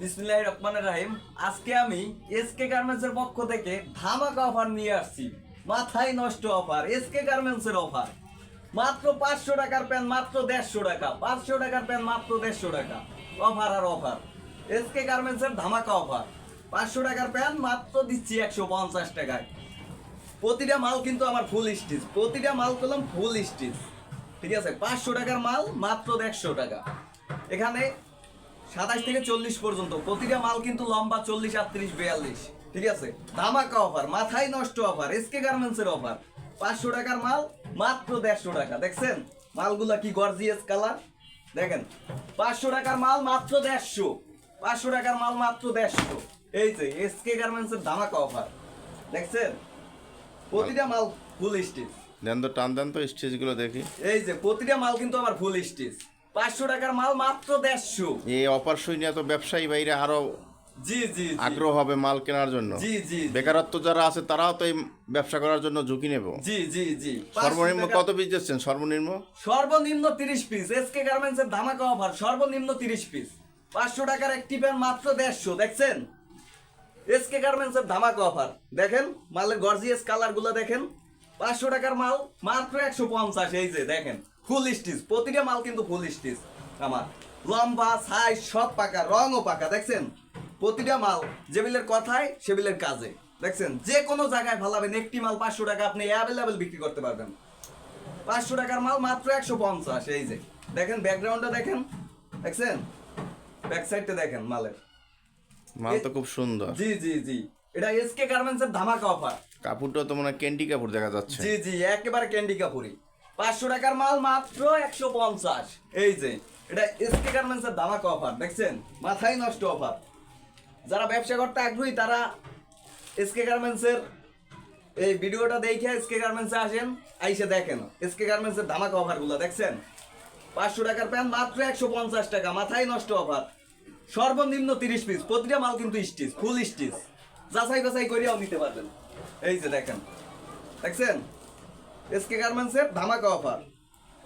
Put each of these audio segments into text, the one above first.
বিসমিল্লাহির রহমানির রহিম। আজকে আমি এসকে গার্মেন্টসের পক্ষ থেকে ধামাকা অফার নিয়ে আসছি। মাথায় নষ্ট অফার, এসকে গার্মেন্টসের অফার। মাত্র 500 টাকার প্যান্ট মাত্র 150 টাকা, 500 টাকার প্যান্ট মাত্র 150 টাকা। অফার আর অফার। এসকে গার্মেন্টসের ধামাকা অফার। 500 টাকার প্যান্ট মাত্র দিচ্ছি 150 টাকায়। প্রতিটা মাল কিন্তু আমার ফুল স্টিচ, প্রতিটা মাল করলাম ফুল স্টিচ। ঠিক আছে, 500 টাকার মাল মাত্র 150 টাকা। এখানে 27 থেকে 40 পর্যন্ত প্রতিটা মাল কিন্তু লম্বা 40, 38, 42। ঠিক আছে, ধামাকা অফার, মাথায় নষ্ট অফার, এসকে গার্মেন্টসের অফার। 500 টাকার মাল মাত্র 150 টাকা। দেখছেন মালগুলা কি গর্জিয়াস কালার, দেখেন। 500 টাকার মাল মাত্র 150, 500 টাকার মাল মাত্র 150। এই যে এসকে গার্মেন্টসের ধামাকা অফার, দেখছেন প্রতিটা মাল ফুল স্টিচ। দেন তো, টান দেন তো স্টেজগুলো দেখি। এই যে প্রতিটা মাল কিন্তু আমার ফুল স্টিচ। 500 টাকার মাল মাত্র 150। এই অফার শুনে তো ব্যবসায়ী বাইরে আরো জি জি আগ্রহ হবে মাল কেনার জন্য। জি জি বেকারত্ব যারা আছে তারাও তো এই ব্যবসা করার জন্য ঝুঁকি নেব। জি জি জি। সর্বনিম্ন কত পিস দিচ্ছেন? সর্বনিম্ন 30 পিস। এসকে গার্মেন্টসের ধামাকা অফার, সর্বনিম্ন 30 পিস। 500 টাকার একটি প্যান্ট মাত্র 150। দেখছেন এসকে গার্মেন্টসের ধামাকা অফার। দেখেন মালের গর্জিয়াস কালার গুলো দেখেন। 500 টাকার মাল মাত্র 150। এই যে দেখেন ফুল স্টিচ, প্রতিটা মাল কিন্তু ফুল স্টিচ। আমার লম্বা সাইজ সব পাকা, রঙও পাকা। দেখছেন প্রতিটা মাল যেবিলের কথায় সেবিলের কাজে। দেখছেন যে কোনো জায়গায় ভালাবেন, একটি মাল 500 টাকা আপনি অ্যাভেলেবেল বিক্রি করতে পারবেন। 500 টাকার মাল মাত্র 150। এই যে দেখেন ব্যাকগ্রাউন্ডটা দেখেন, দেখছেন ব্যাক সাইডটা দেখেন মালের। মাল তো খুব সুন্দর। জি জি জি, এটা এসকে গার্মেন্টস এর ধামাকা অফার। কাপড়টা তো মনে হয় ক্যান্ডি কাপড় দেখা যাচ্ছে। জি জি, একেবারে ক্যান্ডি কাপুরি। 500 টাকার মাল মাত্র 150। এই যে এটা এসকে গার্মেন্টস এর ধামাকা অফার। দেখছেন মাথায় নষ্ট অফার। যারা ব্যবসা করতে আগ্রহী তারা এসকে গার্মেন্টস এর এই ভিডিওটা দেখে এসকে গার্মেন্টসে আসেন, আইসে দেখেন এসকে গার্মেন্টস এর ধামাকা অফারগুলো। দেখছেন 500 টাকার প্যান্ট মাত্র 150 টাকা, মাথায় নষ্ট অফার। সর্বনিম্ন 30 পিস, প্রতিটা মাল কিন্তু স্টিচ, ফুল স্টিচ। যাচাই বাছাই করিয়াও নিতে পারবেন। এই যে দেখেন, দেখছেন এসকে গার্মেন্টস এর ধামাকা অফার।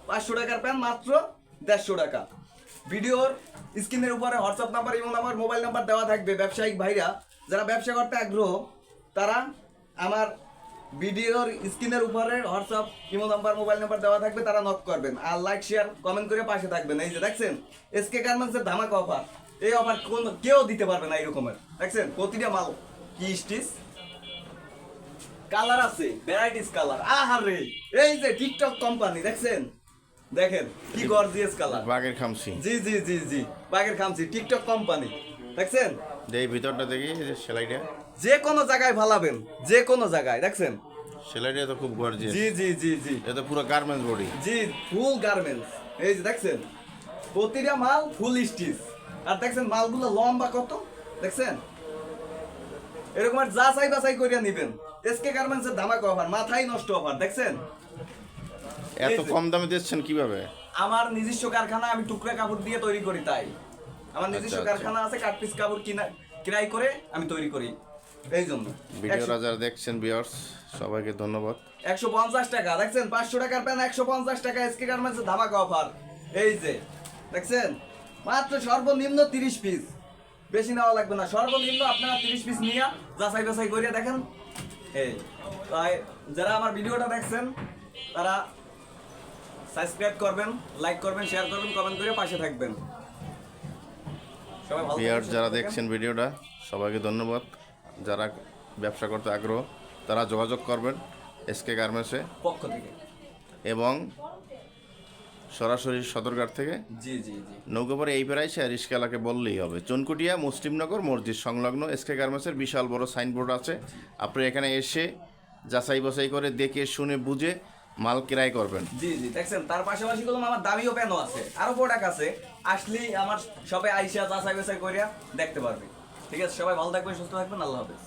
500 টাকার প্যান্ট মাত্র 150 টাকা। ভিডিওর স্ক্রিনের উপরে WhatsApp number, imo number, mobile number দেওয়া থাকবে। ব্যবসায়িক ভাইরা যারা ব্যবসা করতে আগ্রহ তারা আমার ভিডিওর স্ক্রিনের উপরে WhatsApp, imo number, mobile number দেওয়া থাকবে, তারা নক করবেন। আর লাইক শেয়ার কমেন্ট করে পাশে থাকবেন। এই যে দেখছেন এসকে গার্মেন্টস এর ধামাকা অফার। এই অফার কোন কেউ দিতে পারবে না এই রকমের। দেখছেন প্রতিটা মাল কি স্টিচ, কালার আছে, ভ্যারাইটিস কালার। আহারে এই যে টিকটক কোম্পানি, দেখছেন দেখেন কি গর্জিয়াস কালার। বাগের খামসি। জি জি জি জি, বাগের খামসি, টিকটক কোম্পানি। দেখছেন এই ভিতরটা দেখি, এই যে সেলাইটা যে কোনো জায়গায় ভালাবেন, যে কোনো জায়গায়। দেখছেন সেলাইটা তো খুব গর্জিয়াস। জি জি জি জি, এটা পুরো গার্মেন্টস বডি। জি ফুল গার্মেন্টস। এই যে দেখছেন প্রতিটা মাল ফুল স্টিচ। আর দেখছেন মালগুলো লম্বা কত, দেখছেন এরকম আর যাচাই বাছাই করিয়া নিবেন। এসকে গার্মেন্টস এর ধামাকা অফার, মাথায় নষ্ট অফার। দেখছেন এত কম দামে দিচ্ছেন কিভাবে? আমার নিজস্ব কারখানা, আমি টুকরা কাপড় দিয়ে তৈরি করি। তাই আমার নিজস্ব আচ্ছা। কারখানা আছে, কাট পিস কাপড় কিনাই করে আমি তৈরি করি। এই জন্য ভিডিওটা যারা দেখছেন ভিউয়ার্স সবাইকে ধন্যবাদ। 150 টাকা। দেখছেন 500 টাকার প্যান্ট 150 টাকা, এসকে গার্মেন্টস এর ধামাকা অফার। এই যে দেখছেন মাত্র সর্বনিম্ন 30 পিস, বেশি নেওয়া লাগবে না। সর্বনিম্ন আপনারা 30 পিস নিয়ে যাচাই বাছাই করিয়া দেখেন। এই তাই যারা আমার ভিডিওটা দেখছেন তারা সাবস্ক্রাইব করবেন, লাইক করবেন, শেয়ার করবেন, কমেন্ট করে পাশে থাকবেন। সবাই ভালো ভিউয়ার্স যারা দেখছেন ভিডিওটা সবাইকে ধন্যবাদ। যারা ব্যবসা করতে আগ্রহ তারা যোগাযোগ করবেন এসকে গার্মেন্টসে পক্ষ থেকে। এবং সরাসরি সদরঘাট থেকে জি জি জি, নৌকাপাড়ে এই পেরাই সে রিস্কালাকে বললেই হবে। চনকুটিয়া মুসলিমনগর মসজিদ সংলগ্ন এসকে গার্মেন্টসের বিশাল বড় সাইনবোর্ড আছে। আপনি এখানে এসে যাচাই বাছাই করে দেখে শুনে বুঝে মাল ক্রয় করবেন। জি জি, দেখছেন তার পাশাপাশি গুলো আমার দামিও প্যানও আছে, আরো প্রোডাক্ট আছে। আসলেই আমার সবাই আইসা যাচাই বাছাই করিয়া দেখতে পারবে। ঠিক আছে, সবাই ভালো থাকবেন, সুস্থ থাকবেন, আল্লাহ হাফেজ।